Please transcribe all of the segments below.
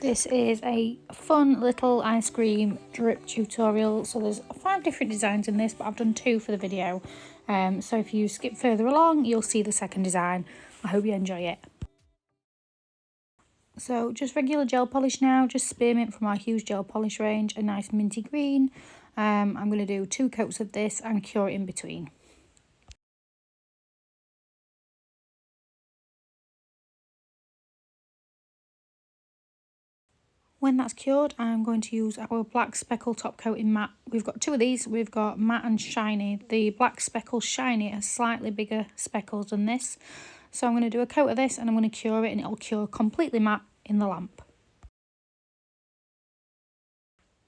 This is a fun little ice cream drip tutorial. So there's 5 different designs in this, but I've done 2 for the video. So if you skip further along, you'll see the second design. I hope you enjoy it. So just regular gel polish now, just spearmint from our huge gel polish range, a nice minty green. I'm going to do 2 coats of this and cure it in between. When that's cured, I'm going to use our black speckle top coat in matte. We've got 2 of these. We've got matte and shiny. The black speckle shiny has slightly bigger speckles than this. So I'm going to do a coat of this and I'm going to cure it, and it'll cure completely matte in the lamp.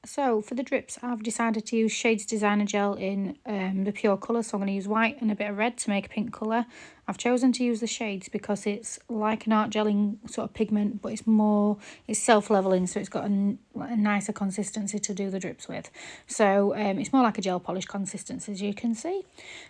So for the drips, I've decided to use Shades Designer Gel in the pure colour. So I'm going to use white and a bit of red to make a pink colour. I've chosen to use the shades because it's like an art gelling sort of pigment, but it's self-leveling, so it's got a nicer consistency to do the drips with. So it's more like a gel polish consistency, as you can see.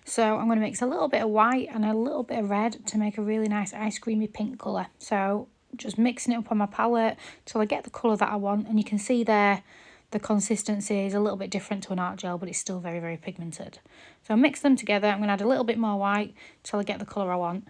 So I'm going to mix a little bit of white and a little bit of red to make a really nice ice creamy pink colour. So just mixing it up on my palette till I get the colour that I want, and you can see there the consistency is a little bit different to an art gel, but it's still very, very pigmented. So I'll mix them together. I'm going to add a little bit more white till I get the colour I want.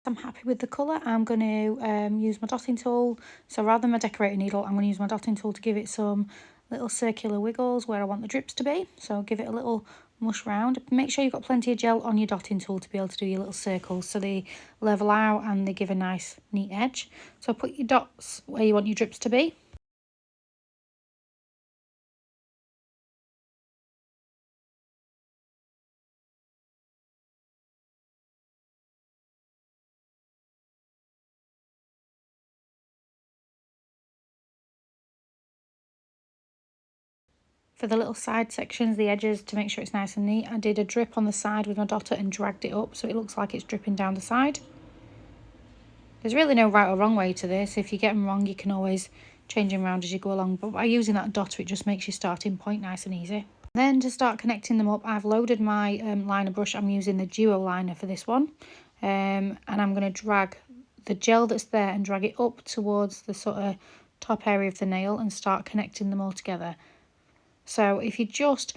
I'm happy with the colour. I'm going to use my dotting tool. So rather than my decorating needle, I'm going to use my dotting tool to give it some little circular wiggles where I want the drips to be. So I'll give it a little mush round. Make sure you've got plenty of gel on your dotting tool to be able to do your little circles so they level out and they give a nice neat edge. So put your dots where you want your drips to be. For the little side sections, the edges, to make sure it's nice and neat, I did a drip on the side with my dotter and dragged it up so it looks like it's dripping down the side. There's really no right or wrong way to this. If you get them wrong, you can always change them around as you go along. But by using that dotter, it just makes your starting point nice and easy. Then to start connecting them up, I've loaded my liner brush. I'm using the Duo liner for this one. And I'm going to drag the gel that's there and drag it up towards the sort of top area of the nail and start connecting them all together. So if you just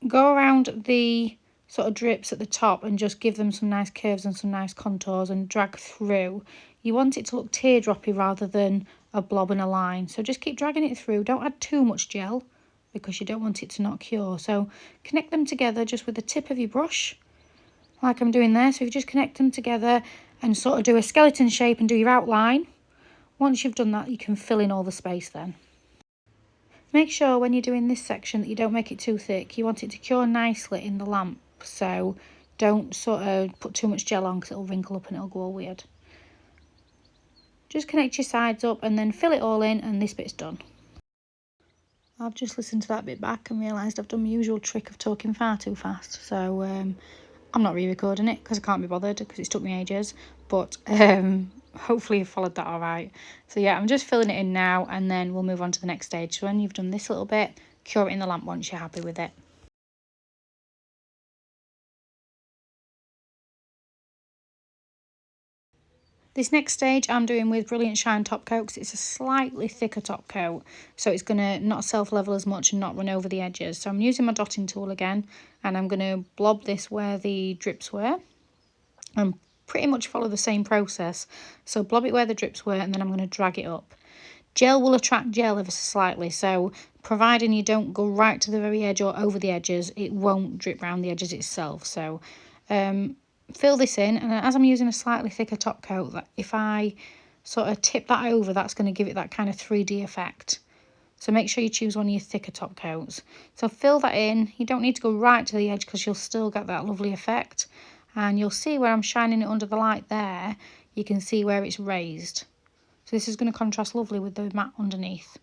go around the sort of drips at the top and just give them some nice curves and some nice contours and drag through, you want it to look teardroppy rather than a blob and a line. So just keep dragging it through. Don't add too much gel because you don't want it to not cure. So connect them together just with the tip of your brush like I'm doing there. So if you just connect them together and sort of do a skeleton shape and do your outline, once you've done that, you can fill in all the space then. Make sure when you're doing this section that you don't make it too thick. You want it to cure nicely in the lamp, so don't sort of put too much gel on because it'll wrinkle up and it'll go all weird. Just connect your sides up and then fill it all in, and this bit's done. I've just listened to that bit back and realised I've done my usual trick of talking far too fast, so I'm not re-recording it because I can't be bothered because it's took me ages, but hopefully you followed that all right. So yeah, I'm just filling it in now and then we'll move on to the next stage. So when you've done this little bit, cure it in the lamp once you're happy with it. This next stage I'm doing with Brilliant Shine top coat because it's a slightly thicker top coat, so it's going to not self-level as much and not run over the edges. So I'm using my dotting tool again and I'm going to blob this where the drips were and pretty much follow the same process. So blob it where the drips were and then I'm going to drag it up. Gel will attract gel ever so slightly, so providing you don't go right to the very edge or over the edges, it won't drip round the edges itself. So fill this in, and as I'm using a slightly thicker top coat, if I sort of tip that over, that's going to give it that kind of 3D effect. So make sure you choose one of your thicker top coats. So fill that in. You don't need to go right to the edge because you'll still get that lovely effect. And you'll see where I'm shining it under the light there, you can see where it's raised. So this is going to contrast lovely with the matte underneath.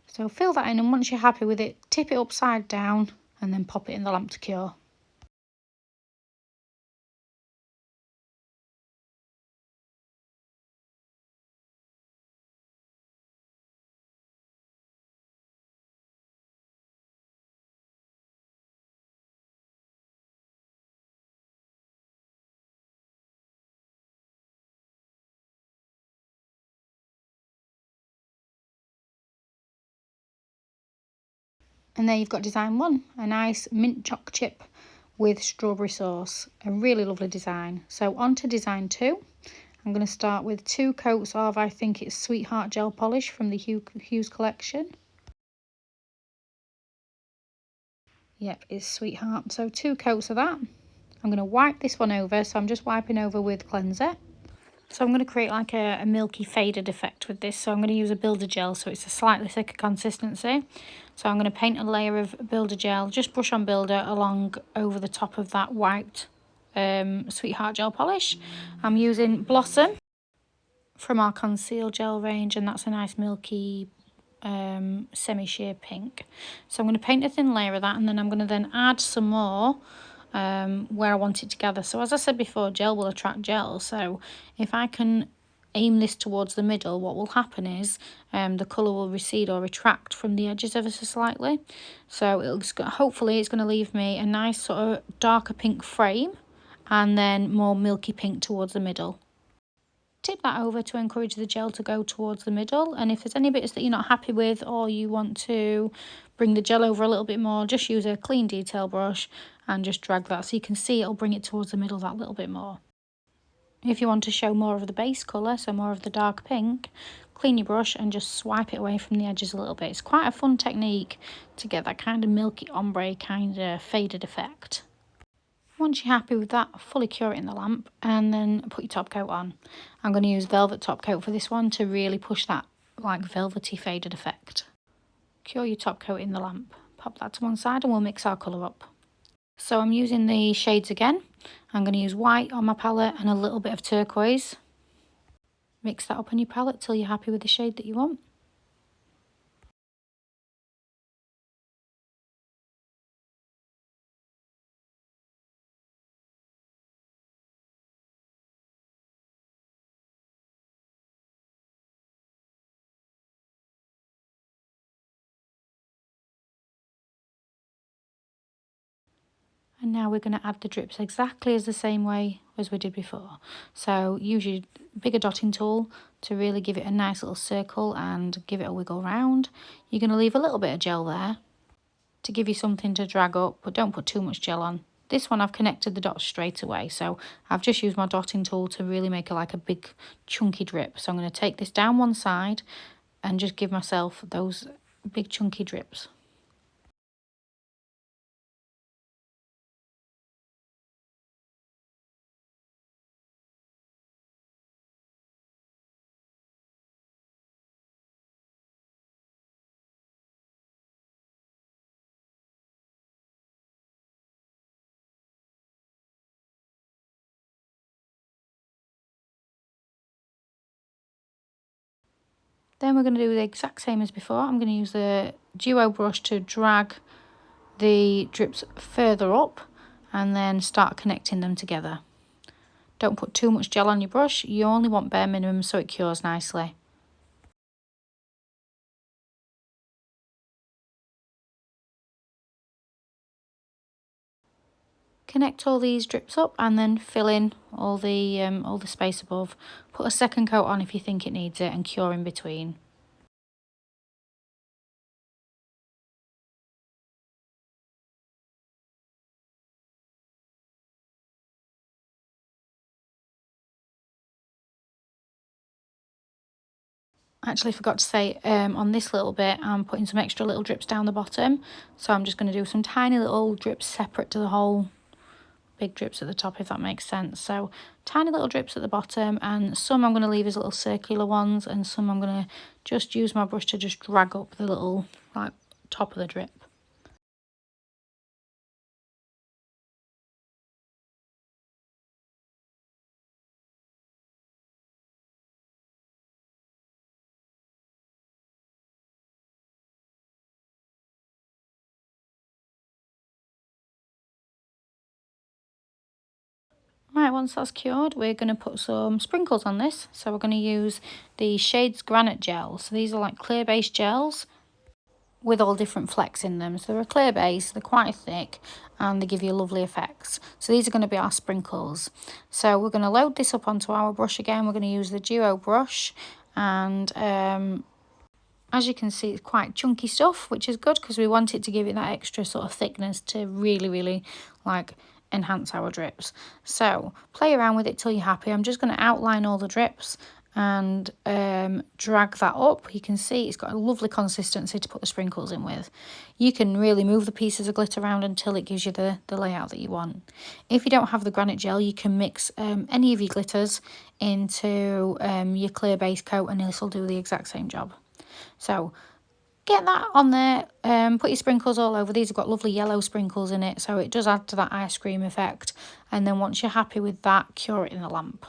So fill that in, and once you're happy with it, tip it upside down and then pop it in the lamp to cure. And there you've got design 1, a nice mint choc chip with strawberry sauce. A really lovely design. So on to design 2. I'm going to start with 2 coats of, I think it's Sweetheart Gel Polish from the 𝐜𝐫𝐞𝐚𝐦 collection. Yep, it's Sweetheart. So 2 coats of that. I'm going to wipe this one over, so I'm just wiping over with cleanser. So I'm going to create like a milky faded effect with this. So I'm going to use a builder gel, so it's a slightly thicker consistency. So I'm going to paint a layer of builder gel, just brush on builder along over the top of that wiped Sweetheart Gel Polish. I'm using Blossom from our Conceal Gel range, and that's a nice milky semi-sheer pink. So I'm going to paint a thin layer of that, and then I'm going to then add some more where I want it to gather. So as I said before, gel will attract gel, so if I can aim this towards the middle, what will happen is the colour will recede or retract from the edges ever so slightly. So hopefully it's going to leave me a nice sort of darker pink frame and then more milky pink towards the middle. Tip that over to encourage the gel to go towards the middle, and if there's any bits that you're not happy with or you want to bring the gel over a little bit more, just use a clean detail brush and just drag that so you can see it'll bring it towards the middle that little bit more. If you want to show more of the base colour, so more of the dark pink, clean your brush and just swipe it away from the edges a little bit. It's quite a fun technique to get that kind of milky ombre kind of faded effect. Once you're happy with that, fully cure it in the lamp and then put your top coat on. I'm going to use velvet top coat for this one to really push that like velvety faded effect. Cure your top coat in the lamp. Pop that to one side and we'll mix our colour up. So I'm using the shades again. I'm going to use white on my palette and a little bit of turquoise. Mix that up on your palette till you're happy with the shade that you want. And now we're going to add the drips exactly as the same way as we did before. So use your bigger dotting tool to really give it a nice little circle and give it a wiggle round. You're going to leave a little bit of gel there to give you something to drag up, but don't put too much gel on. This one I've connected the dots straight away, so I've just used my dotting tool to really make it like a big chunky drip. So I'm going to take this down one side and just give myself those big chunky drips. Then we're going to do the exact same as before. I'm going to use the duo brush to drag the drips further up and then start connecting them together. Don't put too much gel on your brush. You only want bare minimum so it cures nicely. Connect all these drips up and then fill in all the space above. Put a second coat on if you think it needs it and cure in between. I actually forgot to say on this little bit I'm putting some extra little drips down the bottom, so I'm just going to do some tiny little drips separate to the whole big drips at the top, if that makes sense. So tiny little drips at the bottom, and some I'm going to leave as little circular ones, and some I'm going to just use my brush to just drag up the little like top of the drip. Right, once that's cured, we're going to put some sprinkles on this. So we're going to use the 𝐝𝐫𝐞𝐚𝐦 gel. So these are like clear base gels with all different flecks in them. So they're a clear base, they're quite thick, and they give you lovely effects. So these are going to be our sprinkles. So we're going to load this up onto our brush again. We're going to use the duo brush, and As you can see, it's quite chunky stuff, which is good because we want it to give it that extra sort of thickness to really like enhance our drips. So play around with it till you're happy. I'm just going to outline all the drips and drag that up. You can see it's got a lovely consistency to put the sprinkles in with. You can really move the pieces of glitter around until it gives you the layout that you want. If you don't have the granite gel, you can mix any of your glitters into your clear base coat and this will do the exact same job. So get that on there, put your sprinkles all over. These have got lovely yellow sprinkles in it, so it does add to that ice cream effect. And then once you're happy with that, cure it in the lamp.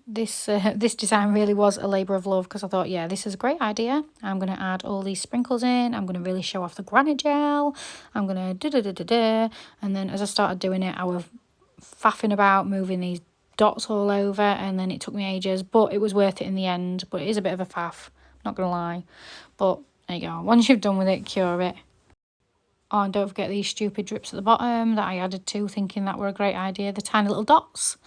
This design really was a labour of love because I thought, yeah, this is a great idea. I'm going to add all these sprinkles in. I'm going to really show off the granite gel. I'm going to da-da-da-da-da. And then as I started doing it, I was faffing about, moving these dots all over, and then it took me ages, but it was worth it in the end. But it is a bit of a faff, not going to lie. But there you go. Once you've done with it, cure it. Oh, and don't forget these stupid drips at the bottom that I added to, thinking that were a great idea. The tiny little dots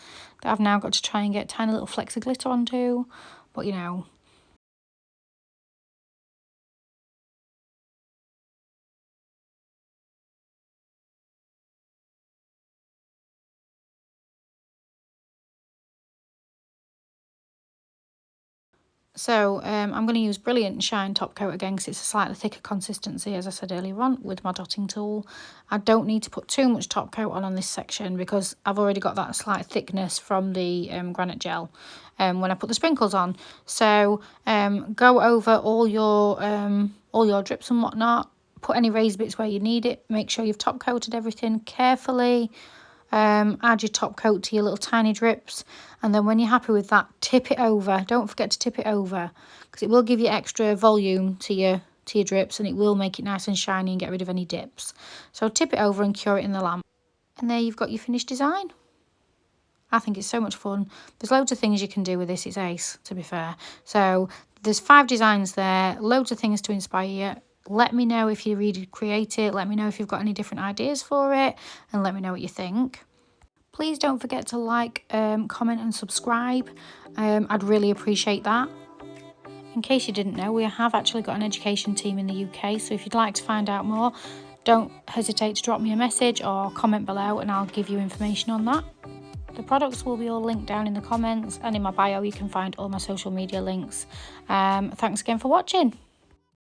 that I've now got to try and get tiny little flecks of glitter onto. But, you know, so I'm going to use Brilliant Shine Top Coat again because it's a slightly thicker consistency, as I said earlier on, with my dotting tool. I don't need to put too much top coat on this section because I've already got that slight thickness from the granite gel when I put the sprinkles on. So go over all your drips and whatnot. Put any raised bits where you need it. Make sure you've top coated everything carefully. Add your top coat to your little tiny drips, and then when you're happy with that, tip it over. Don't forget to tip it over because it will give you extra volume to your drips, and it will make it nice and shiny and get rid of any dips. So tip it over and cure it in the lamp, and there you've got your finished design. I think it's so much fun. There's loads of things you can do with this. It's ace, to be fair. So there's 5 designs there, loads of things to inspire you. Let me know if you really create it. Let me know if you've got any different ideas for it, and let me know what you think. Please don't forget to like, comment and subscribe. I'd really appreciate that. In case you didn't know, we have actually got an education team in the UK, so if you'd like to find out more, don't hesitate to drop me a message or comment below and I'll give you information on that. The products will be all linked down in the comments, and in my bio you can find all my social media links. Thanks again for watching.